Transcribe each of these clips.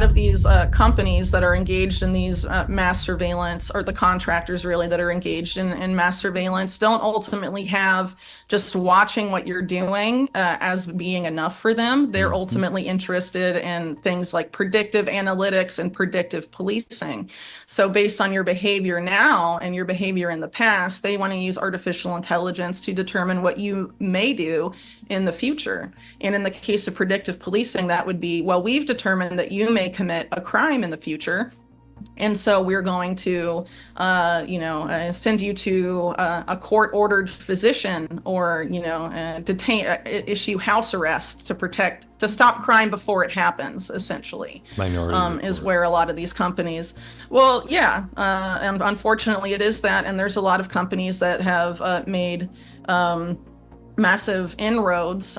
lot of these companies that are engaged in these mass surveillance, or the contractors really that are engaged in mass surveillance, don't ultimately have just watching what you're doing as being enough for them. They're ultimately interested in things like predictive analytics and predictive policing. So based on your behavior now and your behavior in the past, they want to use artificial intelligence to determine what you may do in the future. And in the case of predictive policing, that would be, well, we've determined that you may commit a crime in the future. And so we're going to, send you to a court-ordered physician, or, issue house arrest to stop crime before it happens, essentially. Is where a lot of these companies, well, yeah, and unfortunately it is that, and there's a lot of companies that have made massive inroads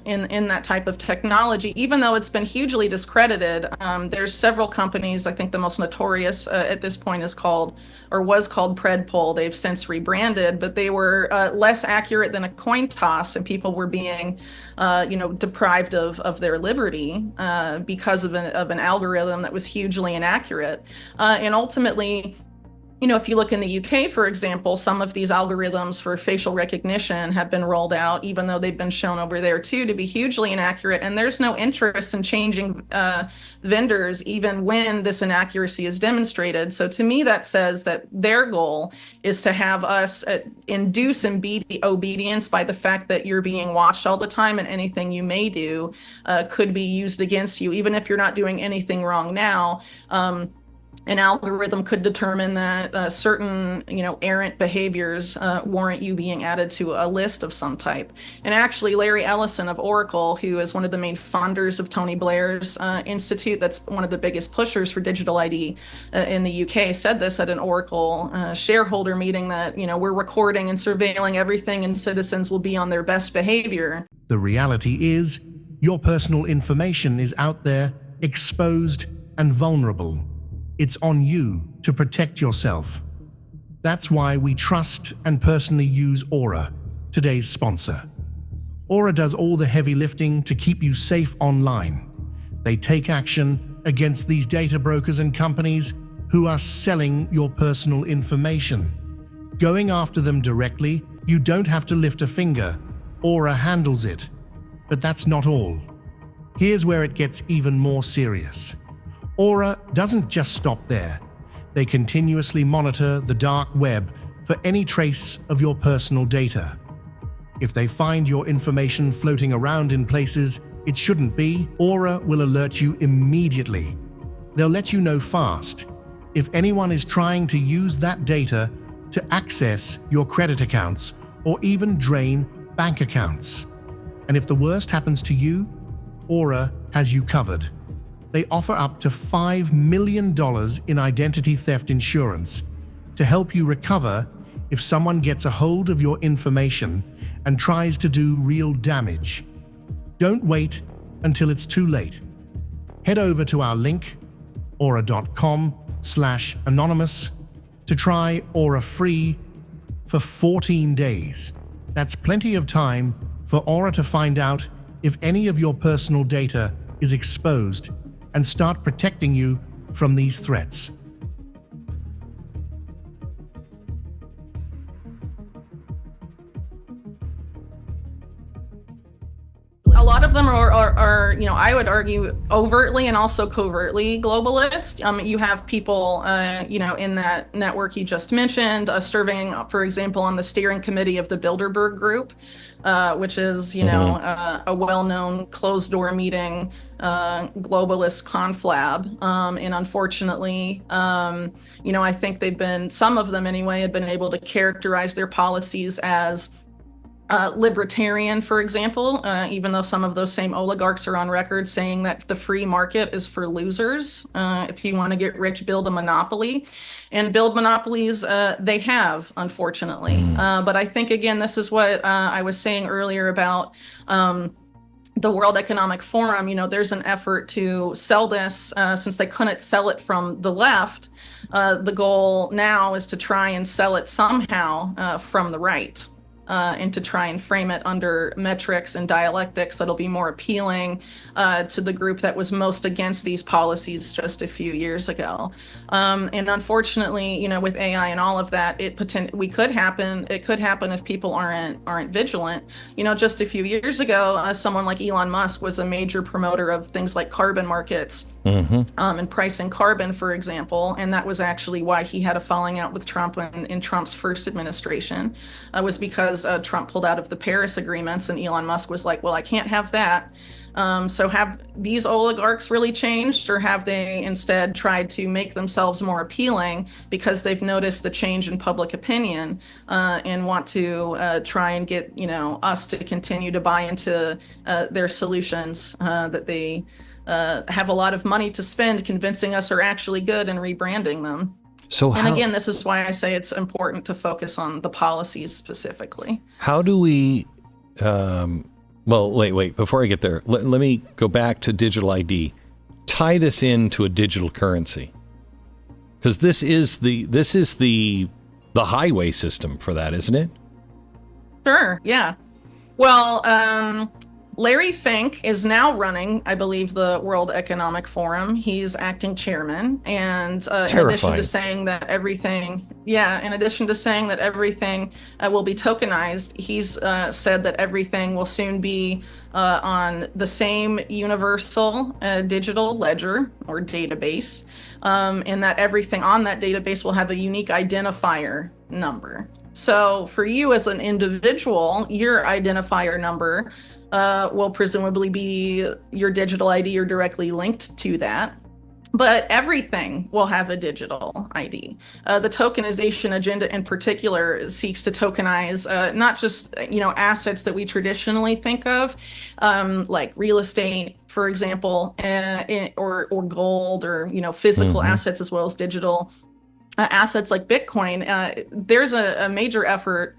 in that type of technology, even though it's been hugely discredited. There's several companies. I think the most notorious at this point was called Predpol. They've since rebranded, but they were less accurate than a coin toss, and people were being deprived of their liberty because of an algorithm that was hugely inaccurate. And ultimately, if you look in the UK, for example, some of these algorithms for facial recognition have been rolled out, even though they've been shown over there too to be hugely inaccurate. And there's no interest in changing vendors, even when this inaccuracy is demonstrated. So to me, that says that their goal is to have us induce obedience by the fact that you're being watched all the time, and anything you may do could be used against you, even if you're not doing anything wrong now. An algorithm could determine that certain, errant behaviors warrant you being added to a list of some type. And actually, Larry Ellison of Oracle, who is one of the main funders of Tony Blair's institute, that's one of the biggest pushers for digital ID in the UK, said this at an Oracle shareholder meeting, that, we're recording and surveilling everything, and citizens will be on their best behavior. The reality is, your personal information is out there, exposed and vulnerable. It's on you to protect yourself. That's why we trust and personally use Aura, today's sponsor. Aura does all the heavy lifting to keep you safe online. They take action against these data brokers and companies who are selling your personal information. Going after them directly, you don't have to lift a finger. Aura handles it. But that's not all. Here's where it gets even more serious. Aura doesn't just stop there. They continuously monitor the dark web for any trace of your personal data. If they find your information floating around in places it shouldn't be, Aura will alert you immediately. They'll let you know fast if anyone is trying to use that data to access your credit accounts or even drain bank accounts. And if the worst happens to you, Aura has you covered. They offer up to $5 million in identity theft insurance to help you recover if someone gets a hold of your information and tries to do real damage. Don't wait until it's too late. Head over to our link, aura.com/anonymous, to try Aura free for 14 days. That's plenty of time for Aura to find out if any of your personal data is exposed and start protecting you from these threats. A lot of them are, I would argue, overtly and also covertly globalist. You have people, in that network you just mentioned, serving, for example, on the steering committee of the Bilderberg Group, which is, a well-known closed-door meeting, globalist conflab. And unfortunately, I think some of them anyway, have been able to characterize their policies as libertarian, for example, even though some of those same oligarchs are on record saying that the free market is for losers. If you want to get rich, build a monopoly. And build monopolies, they have, unfortunately. But I think, again, this is what I was saying earlier about the World Economic Forum. There's an effort to sell this, since they couldn't sell it from the left. The goal now is to try and sell it somehow from the right. and to try and frame it under metrics and dialectics that'll be more appealing to the group that was most against these policies just a few years ago. And unfortunately, with AI and all of that, it could happen if people aren't vigilant. Just a few years ago, someone like Elon Musk was a major promoter of things like carbon markets. And pricing carbon, for example, and that was actually why he had a falling out with Trump in Trump's first administration, was because Trump pulled out of the Paris agreements, and Elon Musk was like, well, I can't have that. So have these oligarchs really changed, or have they instead tried to make themselves more appealing because they've noticed the change in public opinion and want to try and get us to continue to buy into their solutions that they have a lot of money to spend convincing us are actually good and rebranding them. And again, this is why I say it's important to focus on the policies specifically. How do we, well, wait, before I get there, let me go back to digital ID. Tie this into a digital currency. Because this is the highway system for that, isn't it? Sure, yeah. Well, Larry Fink is now running, I believe, the World Economic Forum. He's acting chairman, and in addition to saying that everything will be tokenized, he's said that everything will soon be on the same universal digital ledger or database, and that everything on that database will have a unique identifier number. So for you as an individual, your identifier number will presumably be your digital ID or directly linked to that. But everything will have a digital ID. The tokenization agenda in particular seeks to tokenize not just assets that we traditionally think of, like real estate, for example, or gold, or physical assets, as well as digital assets like Bitcoin. There's a major effort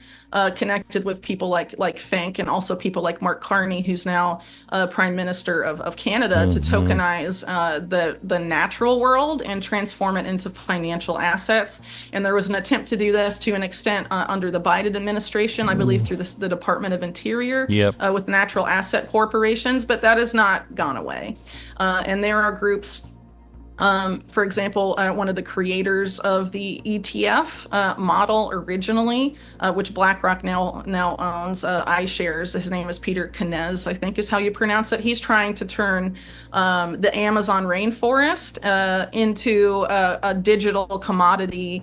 connected with people like Fink, and also people like Mark Carney, who's now Prime Minister of Canada, to tokenize the natural world and transform it into financial assets. And there was an attempt to do this to an extent under the Biden administration, I believe, through the Department of Interior, with natural asset corporations, but that has not gone away. And there are groups, for example, one of the creators of the ETF model originally, which BlackRock now owns, iShares. His name is Peter Kenez, I think is how you pronounce it. He's trying to turn the Amazon rainforest into a digital commodity,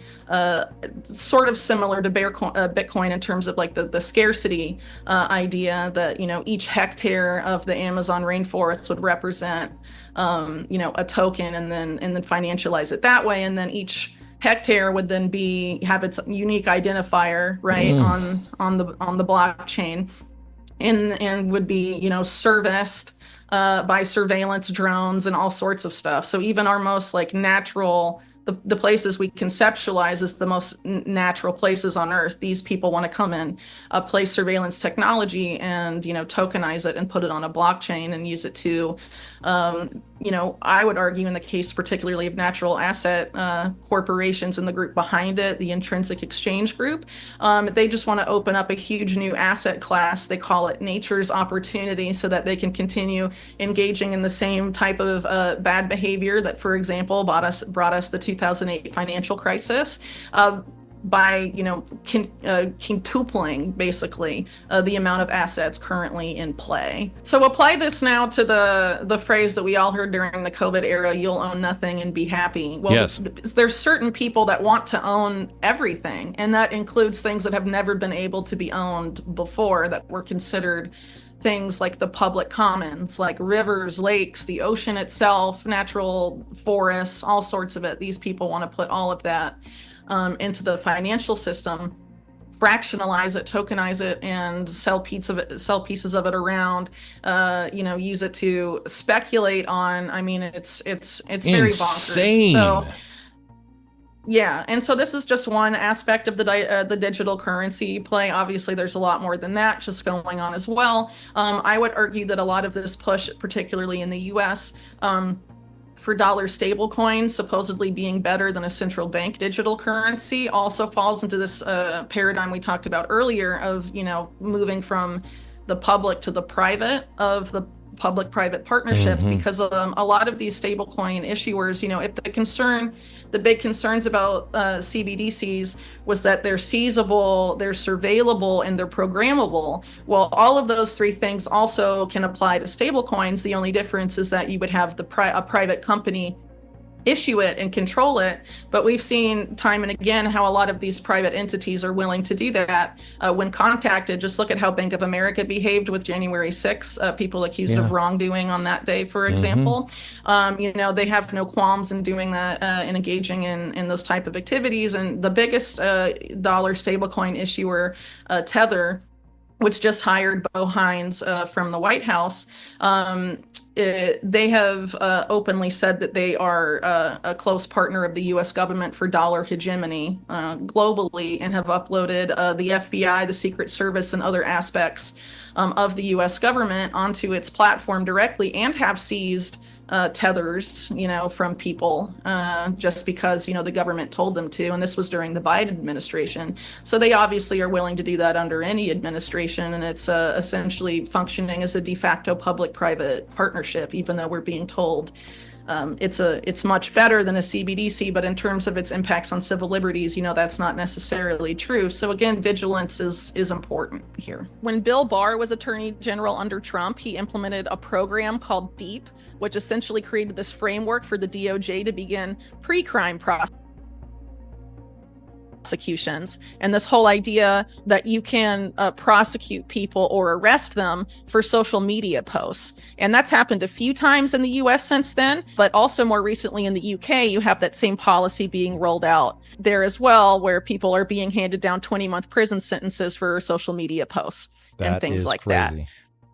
sort of similar to Bitcoin in terms of like the scarcity idea that each hectare of the Amazon rainforest would represent a token, and then financialize it that way, and then each hectare would then have its unique identifier on the blockchain, and would be serviced by surveillance drones and all sorts of stuff. So even our most natural, the places we conceptualize as the most natural places on Earth, these people want to come in, place surveillance technology and tokenize it and put it on a blockchain and use it to I would argue in the case particularly of natural asset corporations and the group behind it, the Intrinsic Exchange Group, they just want to open up a huge new asset class. They call it nature's opportunity, so that they can continue engaging in the same type of bad behavior that, for example, brought us the 2008 financial crisis. By quintupling basically the amount of assets currently in play. So apply this now to the phrase that we all heard during the COVID era: "You'll own nothing and be happy." Well, yes. There's certain people that want to own everything, and that includes things that have never been able to be owned before, that were considered things like the public commons, like rivers, lakes, the ocean itself, natural forests, all sorts of it. These people want to put all of that into the financial system, fractionalize it, tokenize it, and sell pieces of it around. Use it to speculate on. I mean, it's very bonkers. So, yeah, and so this is just one aspect of the digital currency play. Obviously, there's a lot more than that just going on as well. I would argue that a lot of this push, particularly in the U.S., for dollar stablecoins supposedly being better than a central bank digital currency also falls into this paradigm we talked about earlier of, moving from the public to the private of the public-private partnership, because a lot of these stablecoin issuers, if the big concerns about CBDCs was that they're seizable, they're surveillable, and they're programmable. Well, all of those three things also can apply to stablecoins. The only difference is that you would have a private company issue it and control it. But we've seen time and again how a lot of these private entities are willing to do that when contacted. Just look at how Bank of America behaved with January 6th, people accused of wrongdoing on that day, for example. They have no qualms in doing that and engaging in those type of activities. And the biggest dollar stablecoin issuer, Tether, which just hired Beau Hines from the White House, they have openly said that they are a close partner of the U.S. government for dollar hegemony globally, and have uploaded the FBI, the Secret Service, and other aspects of the U.S. government onto its platform directly, and have seized tethers, from people just because, the government told them to. And this was during the Biden administration. So they obviously are willing to do that under any administration. And it's essentially functioning as a de facto public-private partnership, even though we're being told it's much better than a CBDC, but in terms of its impacts on civil liberties, that's not necessarily true. So again, vigilance is important here. When Bill Barr was Attorney General under Trump, he implemented a program called DEEP, which essentially created this framework for the DOJ to begin pre-crime prosecutions. And this whole idea that you can prosecute people or arrest them for social media posts. And that's happened a few times in the US since then, but also more recently in the UK, you have that same policy being rolled out there as well, where people are being handed down 20-month prison sentences for social media posts and things like that.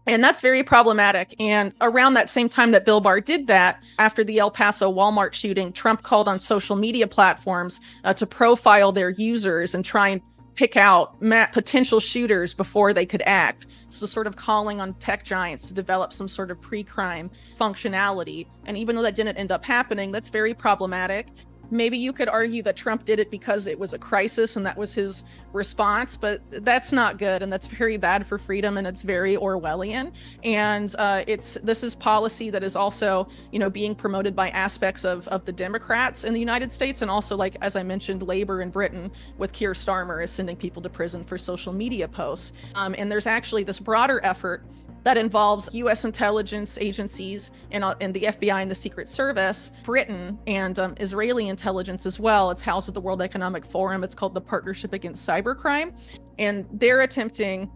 And that's very problematic. And around that same time that Bill Barr did that, after the El Paso Walmart shooting, Trump called on social media platforms to profile their users and try and pick out potential shooters before they could act. So sort of calling on tech giants to develop some sort of pre-crime functionality. And even though that didn't end up happening, that's very problematic. Maybe you could argue that Trump did it because it was a crisis and that was his response, but that's not good, and that's very bad for freedom, and it's very Orwellian. And this is policy that is also, being promoted by aspects of the Democrats in the United States, and also, like as I mentioned, Labor in Britain with Keir Starmer is sending people to prison for social media posts. And there's actually this broader effort that involves U.S. intelligence agencies and the FBI and the Secret Service, Britain, and Israeli intelligence as well. It's housed at the World Economic Forum. It's called the Partnership Against Cybercrime. And they're attempting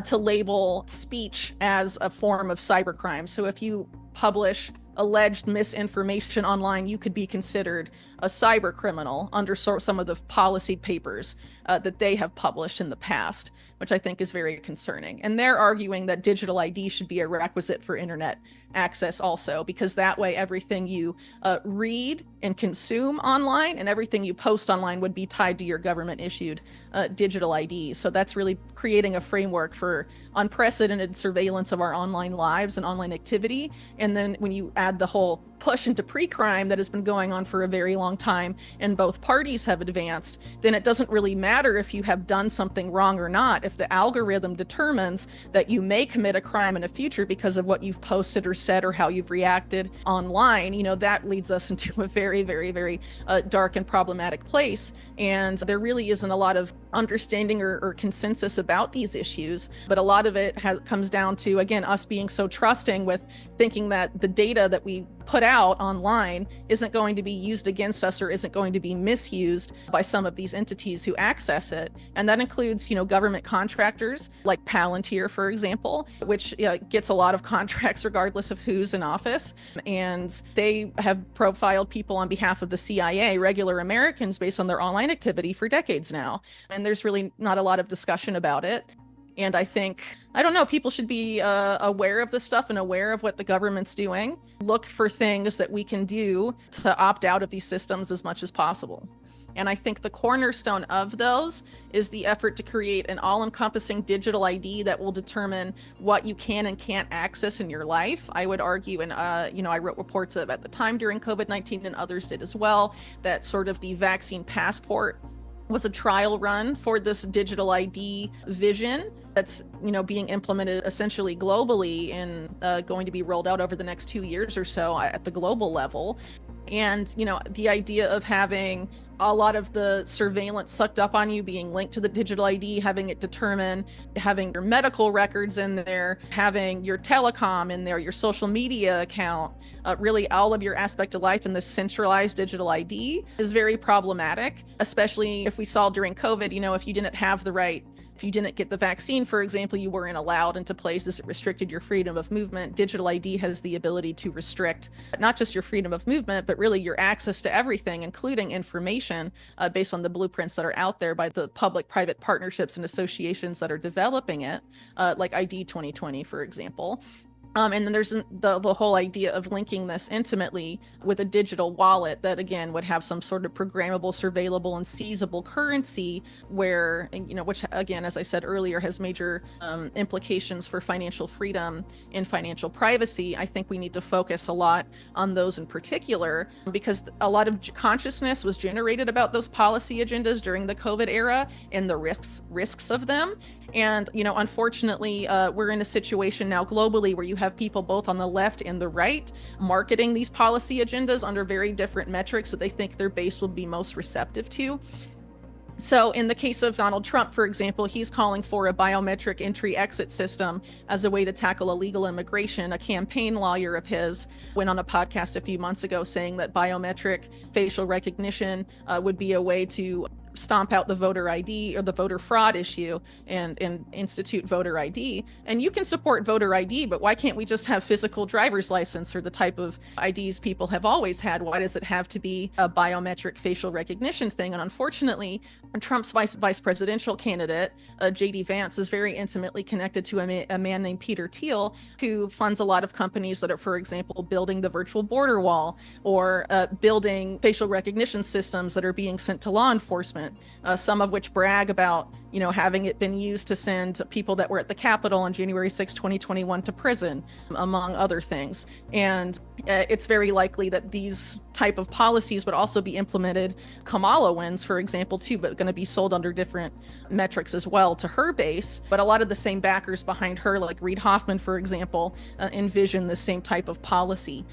to label speech as a form of cybercrime. So if you publish alleged misinformation online, you could be considered a cyber criminal under some of the policy papers that they have published in the past, which I think is very concerning. And they're arguing that digital ID should be a requisite for internet access also, because that way everything you read and consume online and everything you post online would be tied to your government issued digital ID. So that's really creating a framework for unprecedented surveillance of our online lives and online activity. And then when you add the whole push into pre-crime that has been going on for a very long time and both parties have advanced, then it doesn't really matter if you have done something wrong or not. If the algorithm determines that you may commit a crime in the future because of what you've posted or said or how you've reacted online, that leads us into a very, very, very dark and problematic place. And there really isn't a lot of understanding or consensus about these issues, but a lot of it comes down to, again, us being so trusting with thinking that the data that we put out online isn't going to be used against us or isn't going to be misused by some of these entities who access it. And that includes, government contractors like Palantir, for example, which gets a lot of contracts regardless of who's in office. And they have profiled people on behalf of the CIA, regular Americans, based on their online activity for decades now. And there's really not a lot of discussion about it. And I think, people should be aware of this stuff and aware of what the government's doing. Look for things that we can do to opt out of these systems as much as possible. And I think the cornerstone of those is the effort to create an all-encompassing digital ID that will determine what you can and can't access in your life. I would argue, and I wrote reports at the time during COVID-19, and others did as well, that sort of the vaccine passport was a trial run for this digital ID vision that's being implemented essentially globally and going to be rolled out over the next 2 years or so at the global level. And the idea of having a lot of the surveillance sucked up on you being linked to the digital ID, having it determine, having your medical records in there, having your telecom in there, your social media account, really all of your aspect of life in this centralized digital ID is very problematic, especially if we saw during COVID, if you didn't get the vaccine, for example, you weren't allowed into places that restricted your freedom of movement. Digital ID has the ability to restrict not just your freedom of movement, but really your access to everything, including information based on the blueprints that are out there by the public-private partnerships and associations that are developing it, like ID 2020, for example. And then there's the whole idea of linking this intimately with a digital wallet that, again, would have some sort of programmable, surveillable, and seizable currency where, which, again, as I said earlier, has major implications for financial freedom and financial privacy. I think we need to focus a lot on those in particular because a lot of consciousness was generated about those policy agendas during the COVID era and the risks of them. And, unfortunately, we're in a situation now globally where you have people both on the left and the right marketing these policy agendas under very different metrics that they think their base will be most receptive to. So in the case of Donald Trump, for example, he's calling for a biometric entry-exit system as a way to tackle illegal immigration. A campaign lawyer of his went on a podcast a few months ago saying that biometric facial recognition would be a way to stomp out the voter ID or the voter fraud issue and institute voter ID. And you can support voter ID, but why can't we just have physical driver's license or the type of IDs people have always had? Why does it have to be a biometric facial recognition thing? And unfortunately, Trump's vice presidential candidate, J.D. Vance, is very intimately connected to a man named Peter Thiel, who funds a lot of companies that are, for example, building the virtual border wall or building facial recognition systems that are being sent to law enforcement. Some of which brag about, having it been used to send people that were at the Capitol on January 6, 2021 to prison, among other things. And it's very likely that these type of policies would also be implemented. Kamala wins, for example, too, but going to be sold under different metrics as well to her base. But a lot of the same backers behind her, like Reid Hoffman, for example, envision the same type of policy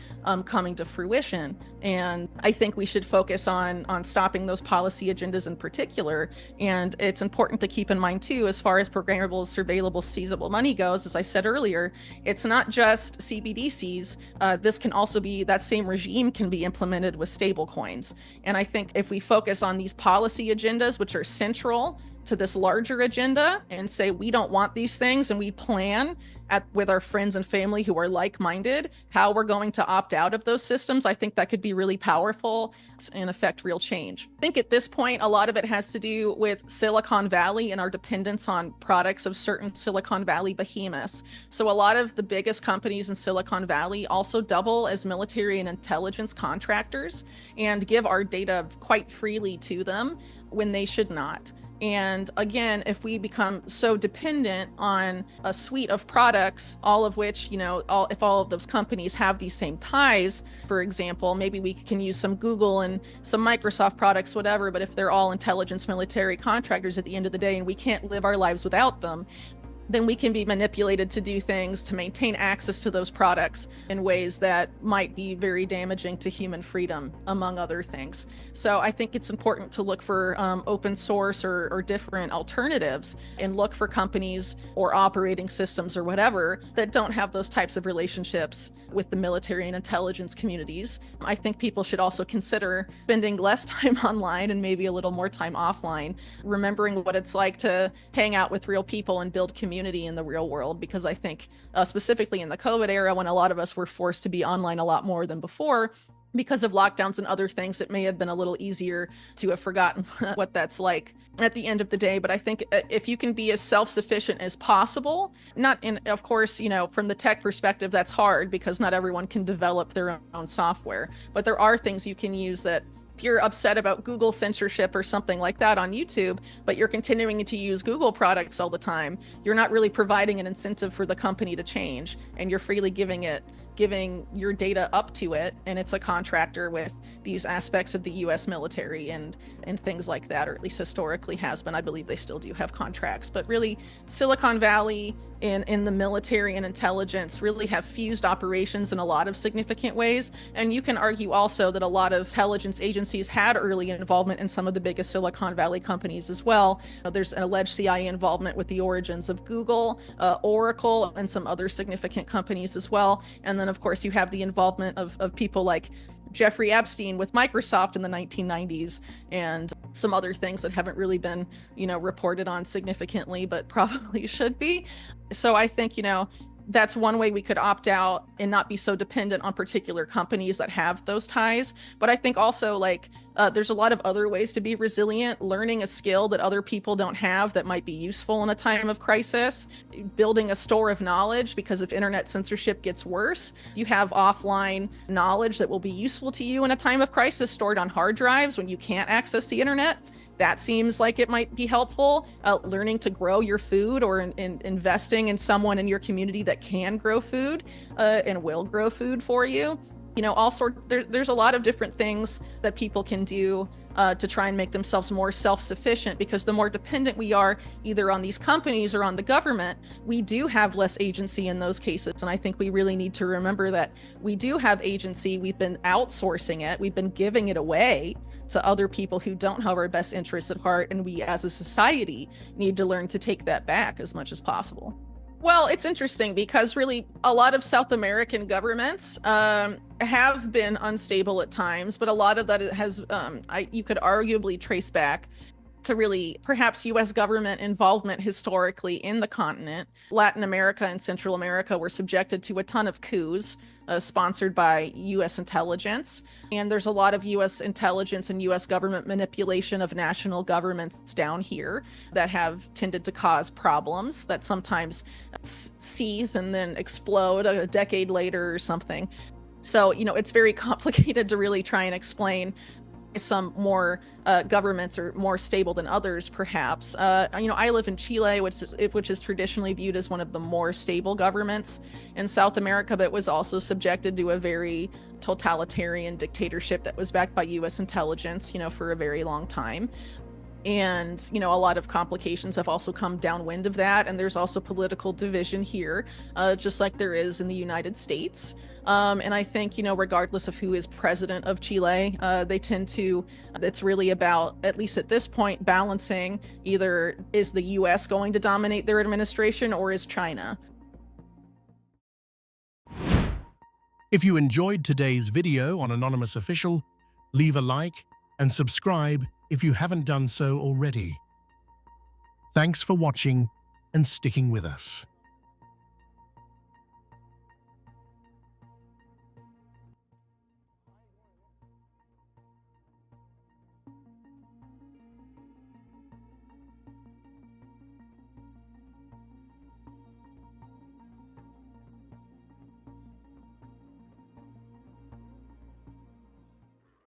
coming to fruition. And I think we should focus on stopping those policy agendas in particular. And it's important to keep in mind, too, as far as programmable, surveillable, seizable money goes, as I said earlier, it's not just CBDCs. This can also be, that same regime can be implemented with stable coins. And I think if we focus on these policy agendas, which are central to this larger agenda, and say we don't want these things, and we plan with our friends and family who are like-minded how we're going to opt out of those systems, I think that could be really powerful and affect real change. I think at this point, a lot of it has to do with Silicon Valley and our dependence on products of certain Silicon Valley behemoths. So a lot of the biggest companies in Silicon Valley also double as military and intelligence contractors and give our data quite freely to them when they should not. And again, if we become so dependent on a suite of products, all of which, if all of those companies have these same ties, for example, maybe we can use some Google and some Microsoft products, whatever, but if they're all intelligence military contractors at the end of the day and we can't live our lives without them, then we can be manipulated to do things to maintain access to those products in ways that might be very damaging to human freedom, among other things. So I think it's important to look for open source or different alternatives and look for companies or operating systems or whatever that don't have those types of relationships with the military and intelligence communities. I think people should also consider spending less time online and maybe a little more time offline, remembering what it's like to hang out with real people and build community in the real world, because I think specifically in the COVID era, when a lot of us were forced to be online a lot more than before, because of lockdowns and other things, it may have been a little easier to have forgotten what that's like at the end of the day. But I think if you can be as self-sufficient as possible, of course, from the tech perspective, that's hard because not everyone can develop their own software. But there are things you can use that If you're upset about Google censorship or something like that on YouTube, but you're continuing to use Google products all the time, you're not really providing an incentive for the company to change, and you're freely giving your data up to it, and it's a contractor with these aspects of the US military and things like that, or at least historically has been. I believe they still do have contracts, but really Silicon Valley in the military and intelligence really have fused operations in a lot of significant ways. And you can argue also that a lot of intelligence agencies had early involvement in some of the biggest Silicon Valley companies as well. There's an alleged CIA involvement with the origins of Google, Oracle, and some other significant companies as well. And then of course you have the involvement of people like Jeffrey Epstein with Microsoft in the 1990s, and some other things that haven't really been, reported on significantly, but probably should be. So I think, that's one way we could opt out and not be so dependent on particular companies that have those ties. But I think also there's a lot of other ways to be resilient, learning a skill that other people don't have that might be useful in a time of crisis, building a store of knowledge, because if internet censorship gets worse, you have offline knowledge that will be useful to you in a time of crisis stored on hard drives when you can't access the internet. That seems like it might be helpful. Learning to grow your food, or investing in someone in your community that can grow food and will grow food for you. There's a lot of different things that people can do to try and make themselves more self-sufficient, because the more dependent we are either on these companies or on the government, we do have less agency in those cases. And I think we really need to remember that we do have agency. We've been outsourcing it. We've been giving it away to other people who don't have our best interests at heart. And we as a society need to learn to take that back as much as possible. Well, it's interesting because really a lot of South American governments have been unstable at times, but a lot of that has, you could arguably trace back to really perhaps US government involvement historically in the continent. Latin America and Central America were subjected to a ton of coups sponsored by US intelligence. And there's a lot of US intelligence and US government manipulation of national governments down here that have tended to cause problems that sometimes seethe and then explode a decade later or something. So, it's very complicated to really try and explain. Some more governments are more stable than others, perhaps. I live in Chile, which is traditionally viewed as one of the more stable governments in South America, but was also subjected to a very totalitarian dictatorship that was backed by US intelligence, for a very long time. And, a lot of complications have also come downwind of that. And there's also political division here, just like there is in the United States. And I think, regardless of who is president of Chile, it's really about, at least at this point, balancing either is the US going to dominate their administration or is China? If you enjoyed today's video on Anonymous Official, leave a like and subscribe if you haven't done so already. Thanks for watching and sticking with us.